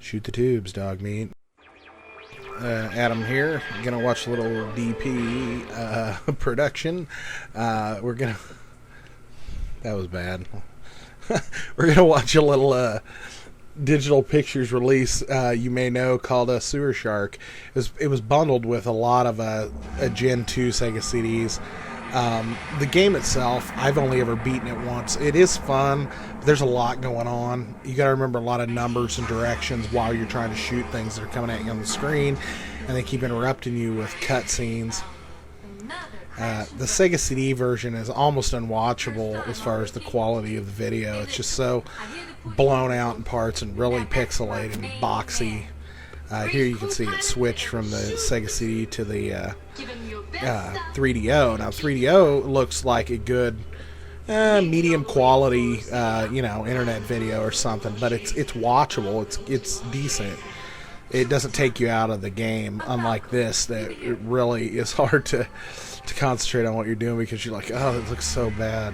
Shoot the tubes, dog meat. Adam here. Gonna watch a little DP production. We're gonna. That was bad. We're gonna watch a little digital pictures release you may know called Sewer Shark. It was bundled with a lot of a Gen 2 Sega CDs. The game itself, I've only ever beaten it once. It is fun, but there's a lot going on. You gotta remember a lot of numbers and directions while you're trying to shoot things that are coming at you on the screen, and they keep interrupting you with cutscenes. The Sega CD version is almost unwatchable as far as the quality of the video. It's just so blown out in parts and really pixelated and boxy. Here you can see it switch from the Sega CD to the 3DO. Now 3DO looks like a good medium quality internet video or something, but it's watchable. It's decent. It doesn't take you out of the game, unlike this that it really is hard to concentrate on what you're doing because you're like, oh, it looks so bad.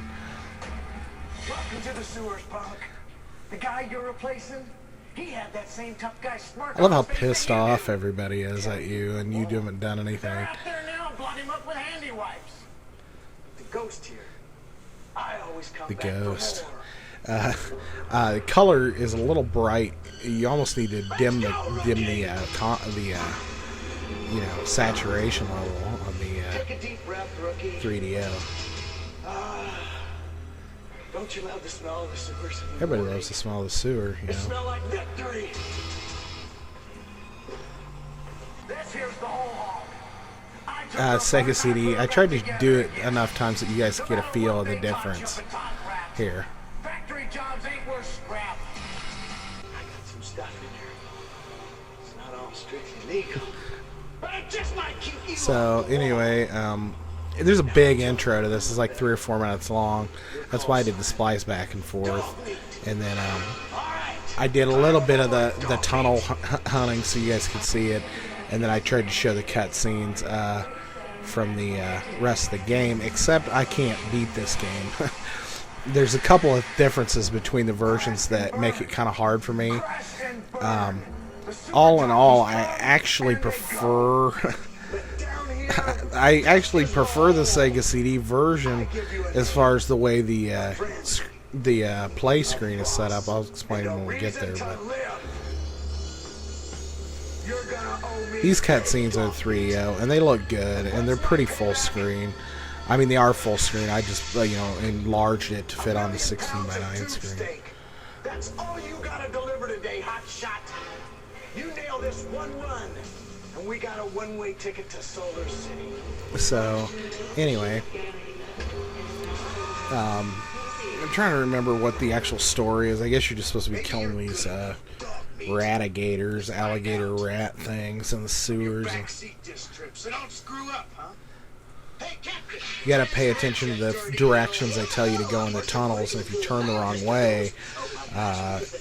Welcome to the sewers, punk. The guy you're replacing, he had that same tough guy smirk. I love how pissed off everybody is at you, and you haven't done anything. They're out there now, blot him up with handy wipes. The ghost here. I always come The back for ghost. more. The color is a little bright. You almost need to dim the saturation level on the Take a deep breath, rookie. 3DO. Don't you love the smell of the sewers? Everybody loves the smell of the sewer, you It know. smells like victory. This here's the whole hall. Sega CD. I tried to do it enough times that you guys get a feel of the difference here. Factory jobs ain't worth scrap. I got some stuff in here. It's not all strictly legal, but it just might keep you. So anyway, there's a big intro to this. It's like 3 or 4 minutes long. That's why I did the splice back and forth, and then I did a little bit of the tunnel hunting so you guys could see it, and then I tried to show the cutscenes from the rest of the game. Except I can't beat this game. There's a couple of differences between the versions that make it kind of hard for me. All in all, I actually prefer. I actually prefer the Sega CD version as far as the way the play screen is set up. I'll explain it when we get there. But these cutscenes are 3DO, and they look good, and they're pretty full screen. I mean, they are full screen. I just enlarged it to fit on the 16:9 screen. That's all you gotta deliver today, hot shot. You nail this one run, and we got a one-way ticket to Solar City. So, anyway, I'm trying to remember what the actual story is. I guess you're just supposed to be killing these ratigators, alligator rat things in the sewers. And you gotta pay attention to the directions they tell you to go in the tunnels, and if you turn the wrong way,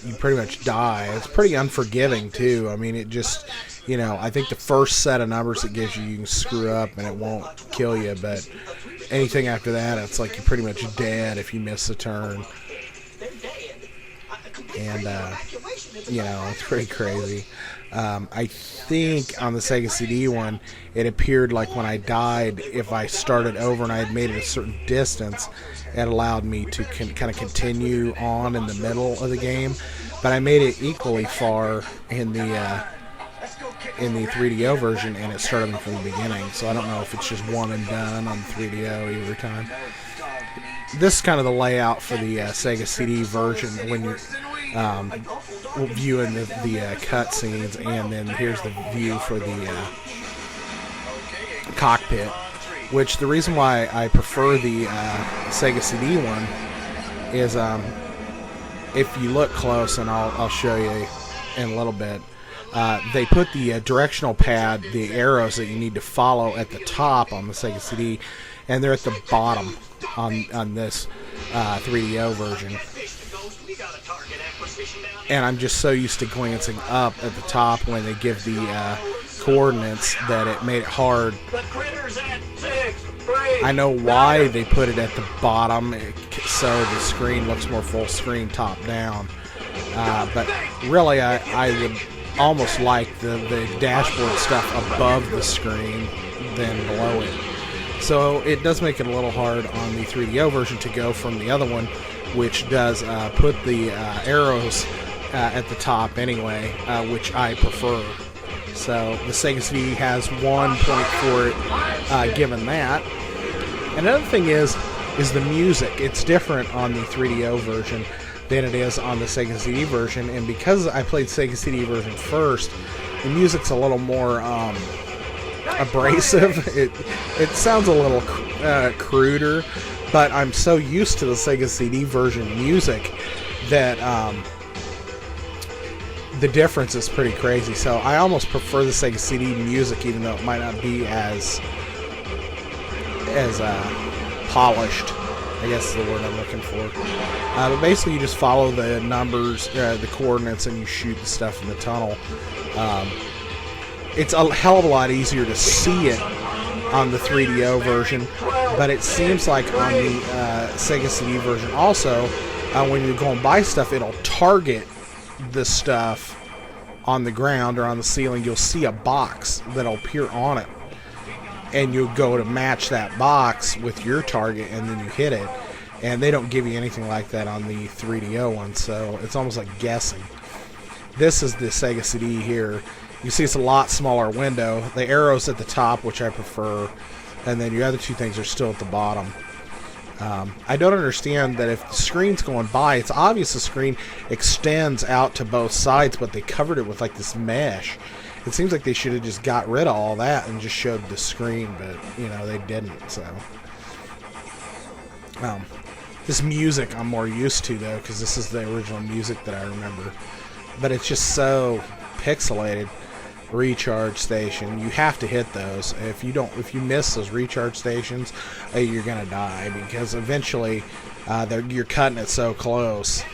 you pretty much die. It's pretty unforgiving too. I mean, it just, I think the first set of numbers it gives you, you can screw up and it won't kill you, but anything after that, it's like you're pretty much dead if you miss a turn. And it's pretty crazy. I think on the Sega CD one, it appeared like when I died, if I started over and I had made it a certain distance, it allowed me to kind of continue on in the middle of the game. But I made it equally far in the 3DO version, and it started me from the beginning. So I don't know if it's just one and done on 3DO every time. This is kind of the layout for the Sega CD version when you're viewing the cutscenes, and then here's the view for the cockpit. Which the reason why I prefer the Sega CD one is if you look close, and I'll show you in a little bit. They put the directional pad, the arrows that you need to follow at the top on the Sega CD, and they're at the bottom on this 3DO version. And I'm just so used to glancing up at the top when they give the coordinates that it made it hard. I know why they put it at the bottom, so the screen looks more full screen top down. But really, I would almost like the dashboard stuff above the screen than below it. So it does make it a little hard on the 3DO version to go from the other one, which does put the arrows at the top anyway, which I prefer. So the Sega CD has 1 point for it, given that. Another thing is the music. It's different on the 3DO version than it is on the Sega CD version, and because I played Sega CD version first, the music's a little more abrasive. It sounds a little cruder, but I'm so used to the Sega CD version music that the difference is pretty crazy. So I almost prefer the Sega CD music, even though it might not be as polished, I guess is the word I'm looking for. But basically you just follow the numbers, the coordinates, and you shoot the stuff in the tunnel. It's a hell of a lot easier to see it on the 3DO version, but it seems like on the Sega CD version also, when you're going by stuff, it'll target the stuff on the ground or on the ceiling. You'll see a box that'll appear on it, and you'll go to match that box with your target, and then you hit it. And they don't give you anything like that on the 3DO one, so it's almost like guessing. This is the Sega CD here. You see it's a lot smaller window. The arrow's at the top, which I prefer, and then your other two things are still at the bottom. I don't understand that if the screen's going by, it's obvious the screen extends out to both sides, but they covered it with like this mesh. It seems like they should have just got rid of all that and just showed the screen, but you know, they didn't. So this music I'm more used to though, because this is the original music that I remember, but it's just so pixelated. Recharge station, you have to hit those. If you miss those recharge stations, you're gonna die, because eventually you're cutting it so close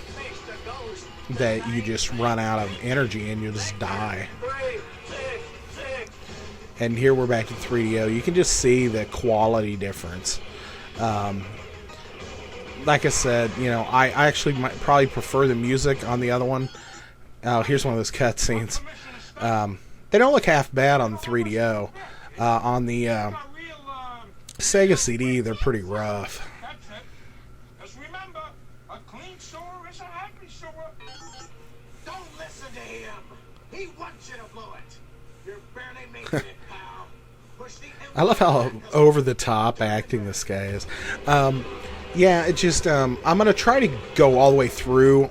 that you just run out of energy and you just die. And here we're back in 3DO. You can just see the quality difference. Like I said, you know, I actually might probably prefer the music on the other one. Here's one of those cutscenes. They don't look half bad on the 3DO. On the Sega CD, they're pretty rough. Just remember, a clean store is a happy store. Don't listen to him. He wants you to blow it. You're barely making it, pal. Push the I love how over the top acting this guy is. Yeah, it just I'm gonna try to go all the way through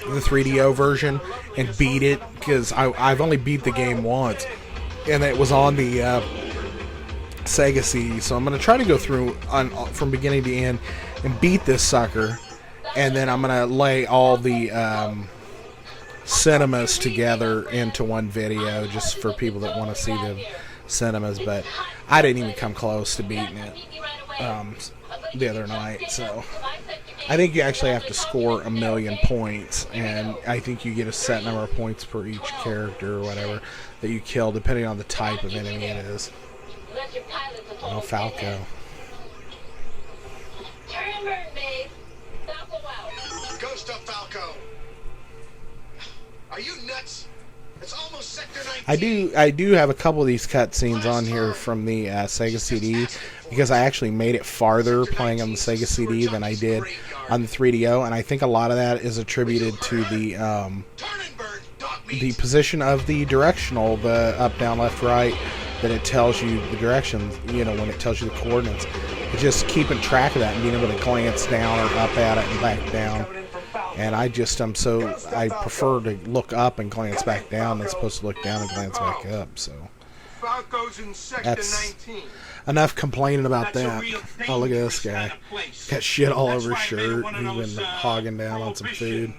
the 3DO version and beat it, because I've only beat the game once, and it was on the Sega CD. So I'm going to try to go through from beginning to end and beat this sucker, and then I'm going to lay all the cinemas together into one video just for people that want to see the cinemas. But I didn't even come close to beating it the other night, so I think you actually have to score 1,000,000 points, and I think you get a set number of points per each character or whatever that you kill, depending on the type of enemy it is. Oh, Falco. Ghost of Falco. Are you nuts? It's almost Sector 19. I do have a couple of these cutscenes on here from the Sega CD, because I actually made it farther playing on the Sega CD than I did on the 3DO, and I think a lot of that is attributed to the position of the directional, the up, down, left, right, that it tells you the directions, you know, when it tells you the coordinates. It's just keeping track of that and being able to glance down or up at it and back down. And I prefer to look up and glance back down as opposed to look down and glance back up. So that's enough complaining about that. Oh, look at this guy. He's got shit all over his shirt. He's been hogging down on some food.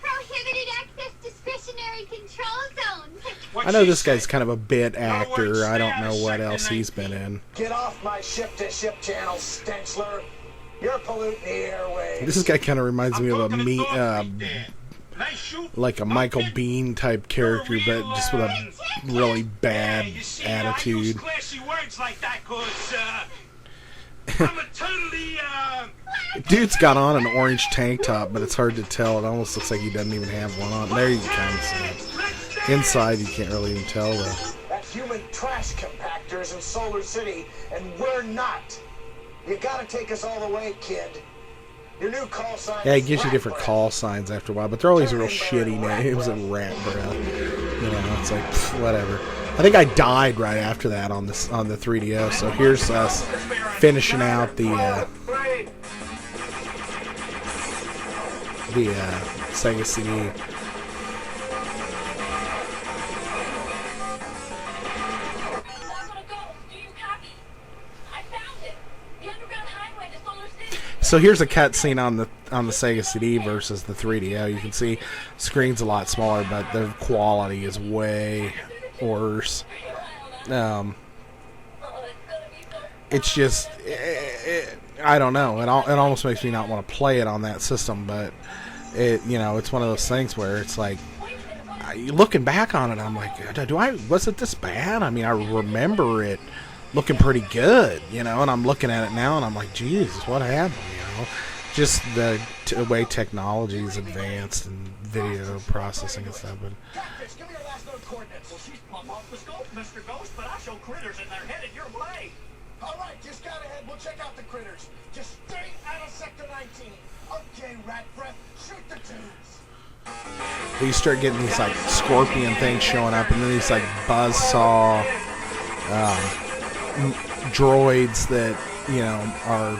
Prohibited access discretionary control zones. I know this guy's kind of a bit actor. I don't know what else he's been in. Get off my ship-to-ship channel, Stenchler. You're polluting the airwaves. This guy kind of reminds me of like a Michael Biehn type character, but just with a really bad attitude. Dude's got on an orange tank top, but it's hard to tell. It almost looks like he doesn't even have one on. There you can see it. Inside, you can't really even tell though. That human trash compactor's in Solar City, and we're not. You gotta take us all the way, kid. Your new call sign. Yeah, it gives you different call signs after a while, but they're always real shitty names and rat breath. You know, it's like whatever. I think I died right after that on the 3DO. So here's us finishing out the Sega CD. So here's a cutscene on the Sega CD versus the 3DO. You can see screen's a lot smaller, but the quality is way worse. It's just I don't know. It almost makes me not want to play it on that system, but it's one of those things where it's like looking back on it, I'm like, was it this bad? I mean, I remember it looking pretty good, and I'm looking at it now and I'm like, Jesus, what happened? Just the way technology is advanced and video processing and stuff. But Catfish, give me your last known coordinates. Well, she's plumb off the scope, Mr. Ghost, but I show critters and they're headed your way. All right, just got ahead. We'll check out the critters. Just straight out of Sector 19. Okay, rat breath, shoot the tubes. you start getting these like scorpion things showing up, and then these like buzzsaw droids that are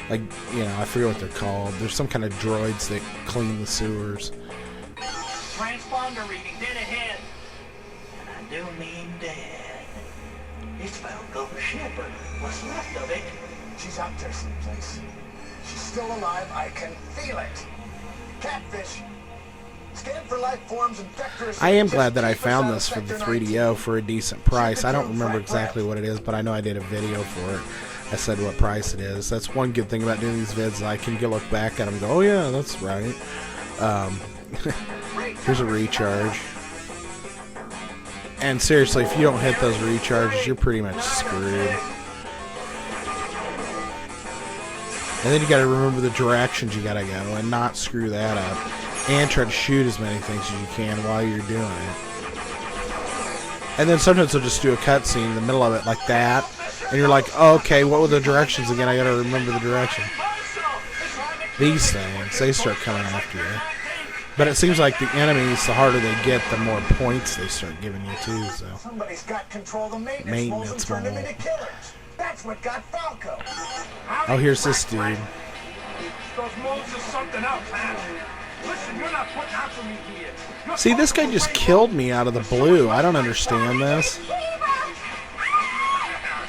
like I forget what they're called. There's some kind of droids that clean the sewers. Transponder reading dead ahead. And I do mean dead. It's Falco Shepard. What's left of it? She's out there someplace. She's still alive. I can feel it. Catfish. Scan for life forms and vectors. I am glad that I found this for the 3DO for a decent price. I don't remember exactly what it is, but I know I did a video for it. I said what price it is. That's one good thing about doing these vids. I can look back at them and go, oh yeah, that's right. Here's a recharge. And seriously, if you don't hit those recharges, you're pretty much screwed. And then you gotta remember the directions you gotta go and not screw that up. And try to shoot as many things as you can while you're doing it. And then sometimes they'll just do a cutscene in the middle of it like that. And you're like, oh, okay, what were the directions again? I gotta remember the direction. These things, they start coming after you. But it seems like the enemies, the harder they get, the more points they start giving you too. So Somebody's got control of the maintenance moles and turned them into killers. That's what got Falco. Oh, here's this dude. Those moles are something else, man. Listen, you're not putting out for me here. See, this guy just killed me out of the blue. I don't understand this.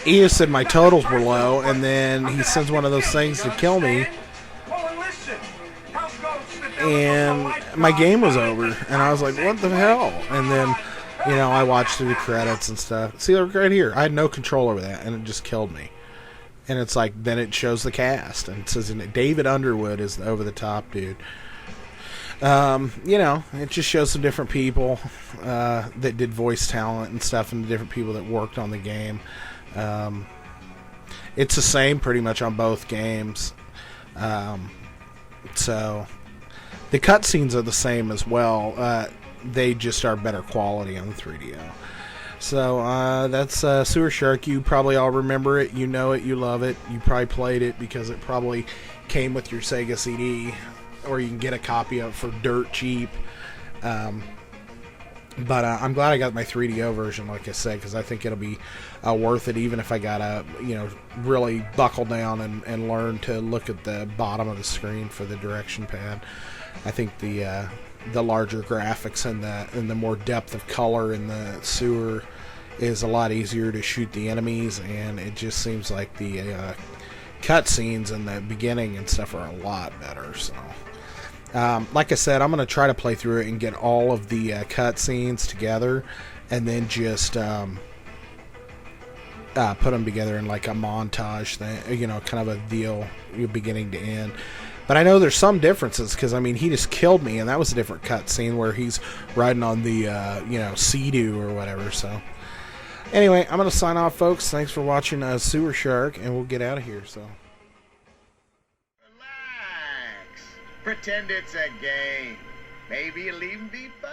He just said my totals were low, and then he sends one of those things to kill me, and my game was over, and I was like, what the hell? And then, I watched through the credits and stuff. See, look right here. I had no control over that, and it just killed me. And it's like, then it shows the cast, and it says David Underwood is the over-the-top dude. It just shows some different people that did voice talent and stuff, and the different people that worked on the game. It's the same pretty much on both games. So the cutscenes are the same as well. They just are better quality on the 3DO. So that's Sewer Shark. You probably all remember it. You know it. You love it. You probably played it because it probably came with your Sega CD, or you can get a copy of it for dirt cheap. But I'm glad I got my 3DO version, like I said, because I think it'll be worth it, even if I gotta, really buckle down and learn to look at the bottom of the screen for the direction pad. I think the larger graphics and the more depth of color in the sewer is a lot easier to shoot the enemies, and it just seems like the cutscenes in the beginning and stuff are a lot better. So. Like I said, I'm going to try to play through it and get all of the cutscenes together, and then just put them together in like a montage thing, kind of a deal, beginning to end. But I know there's some differences, because, he just killed me, and that was a different cutscene where he's riding on the, Sea-Doo or whatever. So, anyway, I'm going to sign off, folks. Thanks for watching Sewer Shark, and we'll get out of here, so... Pretend it's a game. Maybe it'll even be fun.